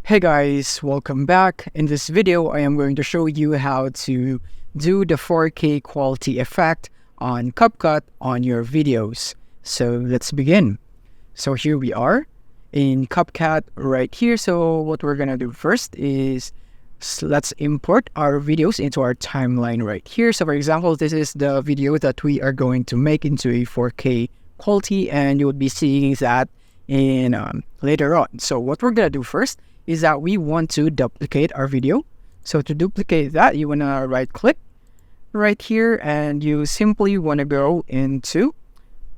Hey guys, welcome back. In this video, I am going to show you how to do the 4K quality effect on CapCut on your videos. So let's begin. So here we are in CapCut right here. So what we're gonna do first is let's import our videos into our timeline right here. So for example, this is the video that we are going to make into a 4K quality, and you would be seeing that in later on. So what we're gonna do first is that we want to duplicate our video. So to duplicate that, you want to right click right here, and you simply want to go into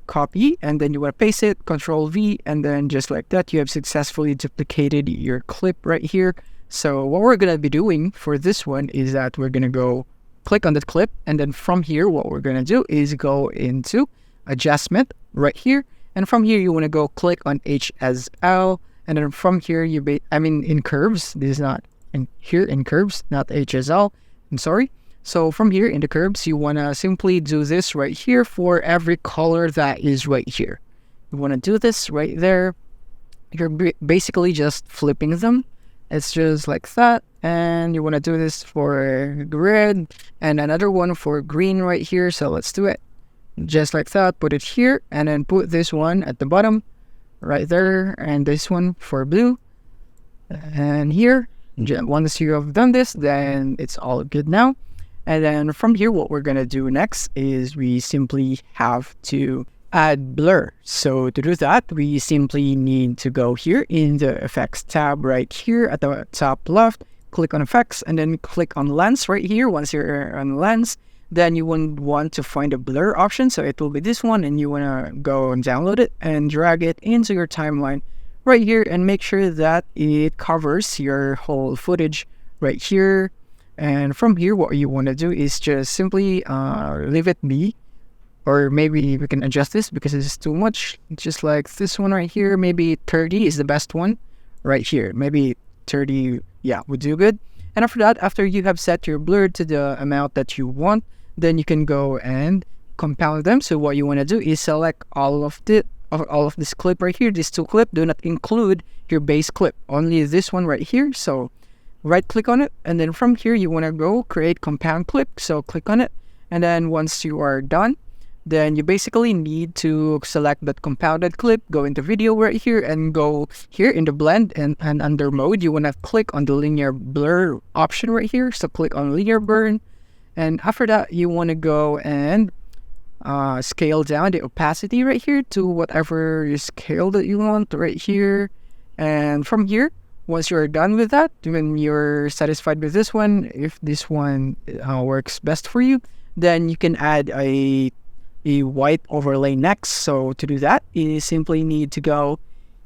copy, and then you want to paste it, Control V, and then just like that, you have successfully duplicated your clip right here. So what we're going to be doing for this one is that we're going to go click on that clip, and then from here, what we're going to do is go into adjustment right here. And from here, you want to go click on HSL. And then from here, in curves, this is not in here in curves, not HSL. I'm sorry. So from here in the curves, you want to simply do this right here for every color that is right here. You want to do this right there. You're basically just flipping them. It's just like that. And you want to do this for red and another one for green right here. So let's do it just like that. Put it here and then put this one at the bottom right there, and this one for blue. And here, once you have done this, then it's all good now. And then from here, what we're gonna do next is we simply have to add blur. So to do that, we simply need to go here in the effects tab right here at the top left, click on effects, and then click on lens right here. Once you're on lens, then you would want to find a blur option. So it will be this one, and you want to go and download it and drag it into your timeline right here, and make sure that it covers your whole footage right here. And from here, what you want to do is just simply leave it be, or maybe we can adjust this because it's too much. Just like this one right here, maybe 30 is the best one right here. Maybe 30, yeah, would do good. And after that, after you have set your blur to the amount that you want, then you can go and compound them. So what you want to do is select all of this clip right here, these two clips. Do not include your base clip, only this one right here. So right click on it, and then from here you want to go create compound clip. So click on it, and then once you are done, then you basically need to select that compounded clip, go into video right here, and go here in the blend, and under mode, you want to click on the linear blur option right here. So click on linear burn. And after that, you want to go and scale down the opacity right here to whatever you scale that you want right here. And from here, once you're done with that, when you're satisfied with this one, if this one works best for you, then you can add a white overlay next. So to do that, you simply need to go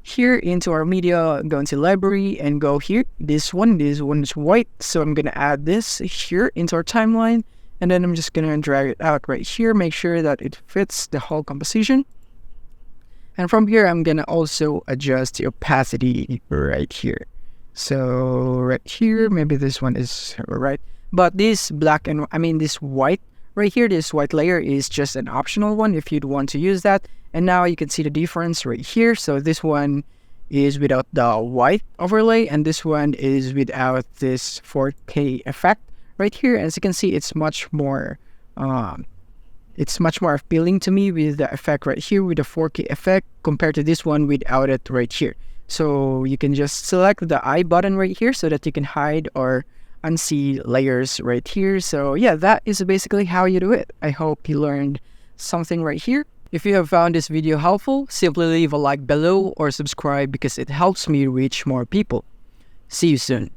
here into our media, go into library, and go here. This one is white, so I'm gonna add this here into our timeline, and then I'm just gonna drag it out right here, make sure that it fits the whole composition. And from here, I'm gonna also adjust the opacity right here. So right here, maybe this one is right, but this this white right here, this white layer is just an optional one if you'd want to use that. And now you can see the difference right here. So this one is without the white overlay, and this one is without this 4K effect right here. As you can see, it's much more appealing to me with the effect right here with the 4K effect compared to this one without it right here. So you can just select the I button right here so that you can hide or unsee layers right here. So yeah, that is basically how you do it. I hope you learned something right here. If you have found this video helpful, simply leave a like below or subscribe because it helps me reach more people. See you soon.